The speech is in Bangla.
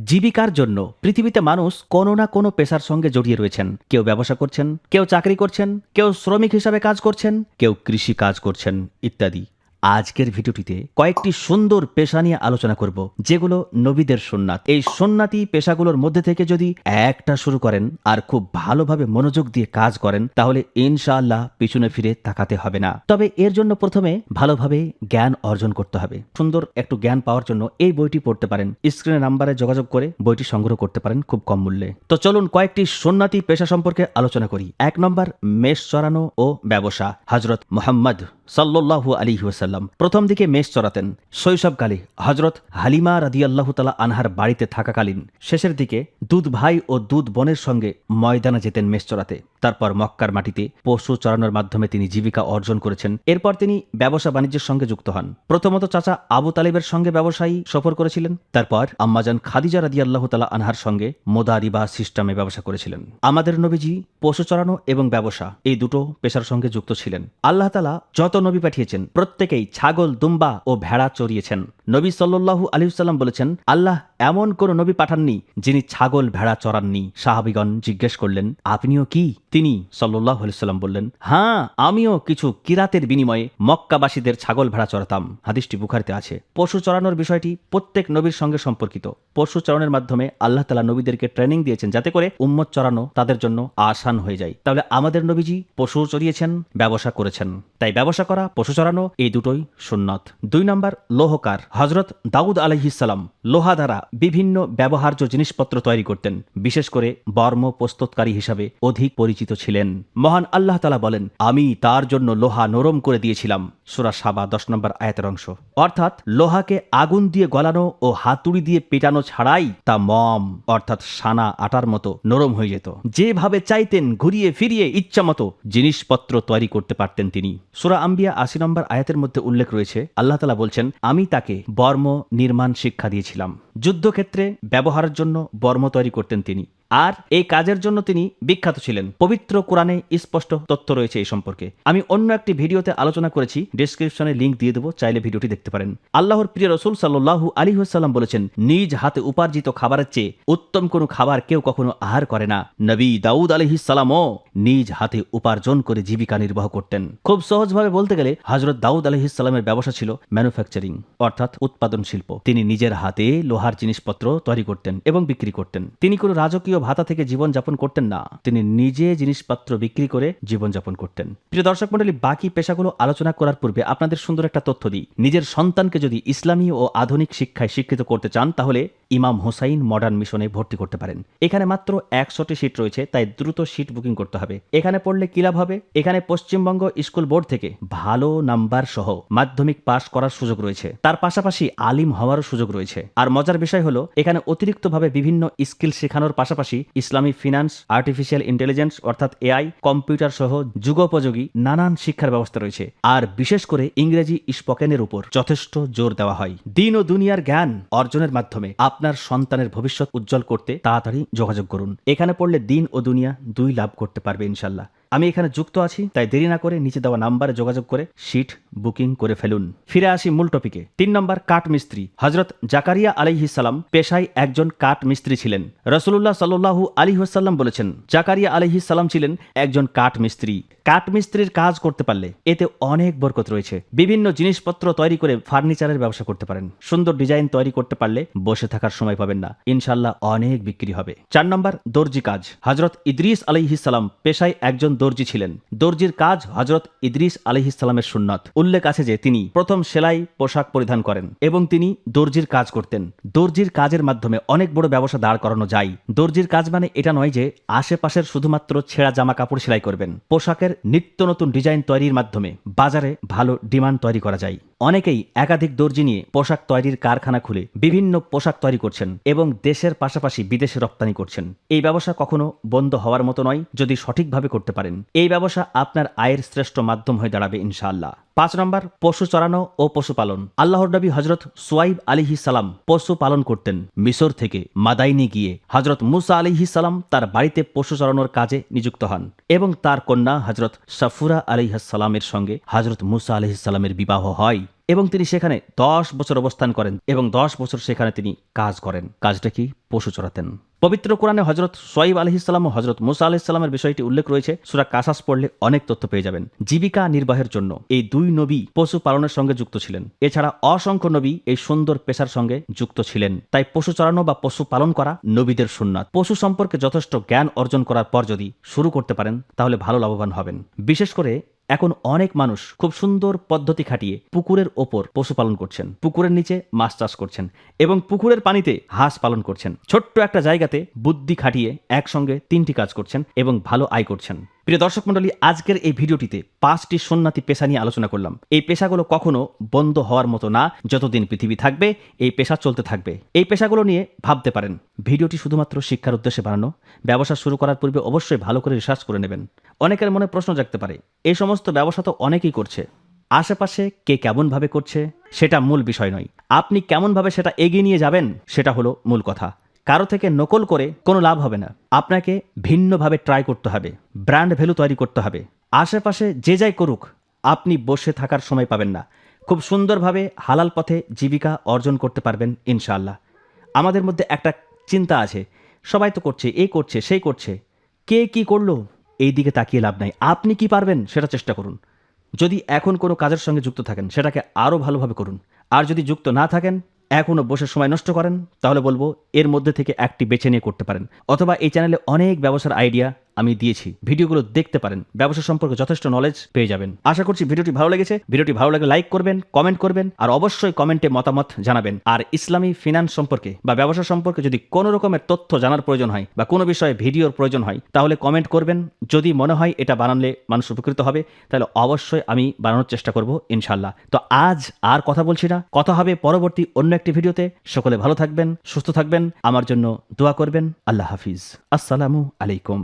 জীবিকার জন্য পৃথিবীতে মানুষ কোনো না কোনো পেশার সঙ্গে জড়িয়ে রয়েছেন। কেউ ব্যবসা করছেন, কেউ চাকরি করছেন, কেউ শ্রমিক হিসাবে কাজ করছেন, কেউ কৃষি কাজ করছেন ইত্যাদি। আজকের ভিডিওটিতে কয়েকটি সুন্দর পেশা নিয়ে আলোচনা করব, যেগুলো নবীদের সুন্নাত। এই সুন্নাতি পেশাগুলোর মধ্যে থেকে যদি একটা শুরু করেন আর খুব ভালোভাবে মনোযোগ দিয়ে কাজ করেন, তাহলে ইনশাআল্লাহ পিছনে ফিরে তাকাতে হবে না। তবে এর জন্য প্রথমে ভালোভাবে জ্ঞান অর্জন করতে হবে। সুন্দর একটু জ্ঞান পাওয়ার জন্য এই বইটি পড়তে পারেন। স্ক্রিনের নাম্বারে যোগাযোগ করে বইটি সংগ্রহ করতে পারেন খুব কম মূল্যে। তো চলুন কয়েকটি সুন্নাতি পেশা সম্পর্কে আলোচনা করি। 1 নম্বর, মেষ চড়ানো ও ব্যবসা। হযরত মুহাম্মদ সাল্লাল্লাহু আলাইহি ওয়াসাল্লাম প্রথম দিকে মেষ চড়াতেন। শৈশবকালে হযরত হালিমা রাদিয়াল্লাহু তাআলা আনহার বাড়িতে থাকাকালীন শেষের দিকে দুধ ভাই ও দুধ বোনের সঙ্গে ময়দানে যেতেন মেষ চড়াতে। তারপর মক্কার মাটিতে পশু চড়ানোর মাধ্যমে তিনি জীবিকা অর্জন করেছেন। এরপর তিনি ব্যবসা বাণিজ্যের সঙ্গে যুক্ত হন। প্রথমত চাচা আবু তালিবের সঙ্গে ব্যবসায়ী সফর করেছিলেন। তারপর আম্মাজান খাদিজা রাদিয়াল্লাহু তাআলা আনহার সঙ্গে মোদারিবা সিস্টেমে ব্যবসা করেছিলেন। আমাদের নবীজি পশু চড়ানো এবং ব্যবসা এই দুটো পেশার সঙ্গে যুক্ত ছিলেন। আল্লাহ তাআলা যত নবী পাঠিয়েছেন প্রত্যেকেই ছাগল, দুম্বা ও ভেড়া চড়িয়েছেন। নবী সাল্লাল্লাহু আলাইহি ওয়াসাল্লাম বলেছেন, আল্লাহ এমন কোন নবী পাঠাননি যিনি ছাগল ভেড়া চড়াননি। সাহাবীগণ জিজ্ঞেস করলেন, আপনিও কি? তিনি সাল্লাল্লাহু আলাইহি ওয়াসাল্লাম বললেন, হ্যাঁ, আমিও কিছু কিরাতের বিনিময়ে মক্কাবাসীদের ছাগল ভেড়া চড়াতাম। হাদিসটি বুখারীতে আছে। পশু চড়ানোর বিষয়টি প্রত্যেক নবীর সঙ্গে সম্পর্কিত। পশু চড়ানোর মাধ্যমে আল্লাহ তাআলা নবীদেরকে ট্রেনিং দিয়েছেন, যাতে করে উম্মত চড়ানো তাদের জন্য আসান হয়ে যায়। তাহলে আমাদের নবীজি পশু চড়িয়েছেন, ব্যবসা করেছেন। তাই ব্যবসা করা, পশু চড়ানো এই দুটোই সুন্নত। 2 নম্বর, লোহকার। হযরত দাউদ আলাইহিস সালাম লোহা দ্বারা বিভিন্ন ব্যবহার্য জিনিসপত্র তৈরি করতেন। বিশেষ করে বর্ম প্রস্তুতকারী হিসাবে অধিক পরিচিত ছিলেন। মহান আল্লাহ তাআলা বলেন, আমি তার জন্য লোহা নরম করে দিয়েছিলাম। সূরা সাবা 10 নম্বর আয়াতের অংশ। অর্থাৎ লোহাকে আগুন দিয়ে গলানো ও হাতুড়ি দিয়ে পেটানো ছাড়াই তা মম অর্থাৎ সানা আটার মতো নরম হয়ে যেত। যেভাবে চাইতেন ঘুরিয়ে ফিরিয়ে ইচ্ছামতো জিনিসপত্র তৈরি করতে পারতেন তিনি। সূরা আম্বিয়া 80 নম্বর আয়াতের মধ্যে উল্লেখ রয়েছে, আল্লাহ তাআলা বলছেন, আমি তাকে বর্ম নির্মাণ শিক্ষা দিয়েছিলাম। যুদ্ধক্ষেত্রে ব্যবহারের জন্য বর্ম তৈরি করতেন তিনি, আর এই কাজের জন্য তিনি বিখ্যাত ছিলেন। পবিত্র কোরআনে স্পষ্ট তথ্য রয়েছে এই সম্পর্কে। আমি অন্য একটি ভিডিওতে আলোচনা করেছি, ডেসক্রিপশনে লিংক দিয়ে দেবো, চাইলে ভিডিওটি দেখতে পারেন। আল্লাহর প্রিয় রাসূল সাল্লাল্লাহু আলাইহি ওয়াসাল্লাম বলেছেন, নিজ হাতে উপার্জিত খাবারের চেয়ে উত্তম কোনো খাবার কেউ কখনো আহার করে না। নবী দাউদ আলাইহিস সালামও নিজ হাতে উপার্জন করে জীবিকা নির্বাহ করতেন। খুব সহজভাবে বলতে গেলে হযরত দাউদ আলাইহিস সালামের ব্যবসা ছিল ম্যানুফ্যাকচারিং অর্থাৎ উৎপাদন শিল্প। তিনি নিজের হাতে লোহার জিনিসপত্র তৈরি করতেন এবং বিক্রি করতেন। তিনি কোনো রাজকীয় ভাতা থেকে জীবন যাপন করতেন না, তিনি নিজে জিনিসপত্র বিক্রি করে জীবন যাপন করতেন। প্রিয় দর্শক মণ্ডলী, বাকি পেশাগুলো আলোচনা করার পূর্বে আপনাদের সুন্দর একটা তথ্য দিই। নিজের সন্তানকে যদি ইসলামী ও আধুনিক শিক্ষায় শিক্ষিত করতে চান, তাহলে ইমাম হোসাইন মডার্ন মিশনে ভর্তি করতে পারেন। এখানে মাত্র 100টি সিট রয়েছে, তাই দ্রুত সিট বুকিং করতে হবে। এখানে পড়লে কি লাভ হবে? এখানে পশ্চিমবঙ্গ স্কুল বোর্ড থেকে ভালো নাম্বার সহ মাধ্যমিক পাস করার সুযোগ রয়েছে। তার পাশাপাশি আলিম হওয়ারও সুযোগ রয়েছে। আর মজার বিষয় হলো, এখানে অতিরিক্তভাবে বিভিন্ন স্কিল শেখানোর পাশাপাশি ইসলামী ফিনান্স, আর্টিফিশিয়াল ইন্টেলিজেন্স অর্থাৎ এআই, কম্পিউটার সহ যুগোপযোগী নানান শিক্ষার ব্যবস্থা রয়েছে। আর বিশেষ করে ইংরেজি স্পোকেনের উপর যথেষ্ট জোর দেওয়া হয়। দিন ও দুনিয়ার জ্ঞান অর্জনের মাধ্যমে আপনার সন্তানের ভবিষ্যৎ উজ্জ্বল করতে তাড়াতাড়ি যোগাযোগ করুন। এখানে পড়লে দিন ও দুনিয়া দুই লাভ করতে পারবে ইনশাল্লাহ। আমি এখানে যুক্ত আছি, তাই দেরি না করে নিচে দেওয়া নাম্বারে যোগাযোগ করে সিট বুকিং করে ফেলুন। ফিরে আসি মূল টপিকে। 3 নম্বর, কাঠ মিস্ত্রি। হযরত জাকারিয়া আলাইহিস সালাম পেশায় একজন কাঠ মিস্ত্রি ছিলেন। রাসূলুল্লাহ সাল্লাল্লাহু আলাইহি ওয়াসাল্লাম বলেছেন, জাকারিয়া আলাইহিস সালাম ছিলেন একজন কাঠ মিস্ত্রি। কাঠ মিস্ত্রির কাজ করতে পারলে এতে অনেক বরকত রয়েছে। বিভিন্ন জিনিসপত্র তৈরি করে ফার্নিচারের ব্যবসা করতে পারেন। সুন্দর ডিজাইন তৈরি করতে পারলে বসে থাকার সময় পাবেন না, ইনশাআল্লাহ অনেক বিক্রি হবে। 4 নম্বর, দর্জি কাজ। হযরত ইদ্রিস আলাইহিস সালাম পেশায় একজন দর্জি ছিলেন। দর্জির কাজ হযরত ইদ্রিস আলাইহিস সালামের সুন্নাত। উল্লেখ আছে যে তিনি প্রথম সেলাই পোশাক পরিধান করেন এবং তিনি দর্জির কাজ করতেন। দর্জির কাজের মাধ্যমে অনেক বড় ব্যবসা দাঁড় করানো যায়। দর্জির কাজ মানে এটা নয় যে আশেপাশের শুধুমাত্র ছেঁড়া জামা কাপড় সেলাই করবেন। পোশাকের নিত্য নতুন ডিজাইন তৈরির মাধ্যমে বাজারে ভালো ডিমান্ড তৈরি করা যায়। অনেকেই একাধিক দর্জি নিয়ে পোশাক তৈরির কারখানা খুলে বিভিন্ন পোশাক তৈরি করছেন এবং দেশের পাশাপাশি বিদেশে রপ্তানি করছেন। এই ব্যবসা কখনো বন্ধ হওয়ার মতো নয় যদি সঠিকভাবে করতে পারেন। এই ব্যবসা আপনার আয়ের শ্রেষ্ঠ মাধ্যম হয়ে দাঁড়াবে ইনশাআল্লাহ। 5 নম্বর, পশু চরানো ও পশুপালন। আল্লাহর নবী হযরত সুয়াইব আলাইহিস সালাম পশু পালন করতেন। মিশর থেকে মাদাইনে গিয়ে হযরত মুসা আলাইহিস সালাম তার বাড়িতে পশু চরানোর কাজে নিযুক্ত হন এবং তার কন্যা হযরত সাফুরা আলাইহিস সালামের সঙ্গে হযরত মুসা আলাইহিস সালামের বিবাহ হয় এবং তিনি সেখানে 10 বছর অবস্থান করেন এবং 10 বছর সেখানে তিনি কাজ করেন। কাজটা কি? পশু চরাতেন। পবিত্র কোরআনে হযরত সোয়াইব আলাইহিস সালাম ও হযরত মুসা আলাইহিস সালামের বিষয়টি উল্লেখ রয়েছে। সূরা কাসাস পড়লে অনেক তথ্য পেয়ে যাবেন। জীবিকা নির্বাহের জন্য এই দুই নবী পশু পালনের সঙ্গে যুক্ত ছিলেন। এছাড়া অসংখ্য নবী এই সুন্দর পেশার সঙ্গে যুক্ত ছিলেন। তাই পশু চরানো বা পশু পালন করা নবীদের সুন্নাত। পশু সম্পর্কে যথেষ্ট জ্ঞান অর্জন করার পর যদি শুরু করতে পারেন তাহলে ভালো লাভবান হবেন। বিশেষ করে এখন অনেক মানুষ খুব সুন্দর পদ্ধতি খাটিয়ে পুকুরের ওপর পশুপালন করছেন, পুকুরের নিচে মাছ চাষ করছেন এবং পুকুরের পানিতে হাঁস পালন করছেন। ছোট্ট একটা জায়গাতে বুদ্ধি খাটিয়ে একসঙ্গে 3টি কাজ করছেন এবং ভালো আয় করছেন। প্রিয় দর্শক মণ্ডলী, আজকের এই ভিডিওটিতে 5টি সুন্নতি পেশা নিয়ে আলোচনা করলাম। এই পেশাগুলো কখনো বন্ধ হওয়ার মতো না। যতদিন পৃথিবী থাকবে এই পেশা চলতে থাকবে। এই পেশাগুলো নিয়ে ভাবতে পারেন। ভিডিওটি শুধুমাত্র শিক্ষার উদ্দেশ্যে বানানো। ব্যবসা শুরু করার পূর্বে অবশ্যই ভালো করে রিসার্চ করে নেবেন। অনেকের মনে প্রশ্ন জাগতে পারে, এই সমস্ত ব্যবসা তো অনেকেই করছে, আশেপাশে কে কেমনভাবে করছে সেটা মূল বিষয় নয়। আপনি কেমনভাবে সেটা এগিয়ে নিয়ে যাবেন সেটা হলো মূল কথা। কারো থেকে নকল করে কোনো লাভ হবে না। আপনাকে ভিন্নভাবে ট্রাই করতে হবে, ব্র্যান্ড ভ্যালু তৈরি করতে হবে। আশেপাশে যে যাই করুক আপনি বসে থাকার সময় পাবেন না। খুব সুন্দরভাবে হালাল পথে জীবিকা অর্জন করতে পারবেন ইনশাআল্লাহ। আমাদের মধ্যে একটা চিন্তা আছে, সবাই তো করছে, এই করছে, সেই করছে, কে কি করলো এই দিকে তাকিয়ে লাভ নাই। আপনি কি পারবেন সেটা চেষ্টা করুন। যদি এখন কোনো কাজের সঙ্গে যুক্ত থাকেন সেটাকে আরও ভালোভাবে করুন। আর যদি যুক্ত না থাকেন, এখনও বসে সময় নষ্ট করেন, তাহলে বলবো এর মধ্যে থেকে একটি বেছে নিয়ে করতে পারেন। অথবা এই চ্যানেলে অনেক ব্যবসার আইডিয়া আমি দিয়েছি, ভিডিওগুলো দেখতে পারেন। ব্যবসা সম্পর্কে যথেষ্ট নলেজ পেয়ে যাবেন। আশা করছি ভিডিওটি ভালো লেগেছে। ভিডিওটি ভালো লাগলে লাইক করবেন, কমেন্ট করবেন আর অবশ্যই কমেন্টে মতামত জানাবেন। আর ইসলামী ফিনান্স সম্পর্কে বা ব্যবসা সম্পর্কে যদি কোনো রকমের তথ্য জানার প্রয়োজন হয় বা কোনো বিষয়ে ভিডিওর প্রয়োজন হয় তাহলে কমেন্ট করবেন। যদি মনে হয় এটা বানালে মানুষ উপকৃত হবে তাহলে অবশ্যই আমি বানানোর চেষ্টা করব ইনশাআল্লাহ। তো আজ আর কথা বলছি না, কথা হবে পরবর্তী অন্য একটি ভিডিওতে। সকলে ভালো থাকবেন, সুস্থ থাকবেন, আমার জন্য দোয়া করবেন। আল্লাহ হাফিজ। আসসালামু আলাইকুম।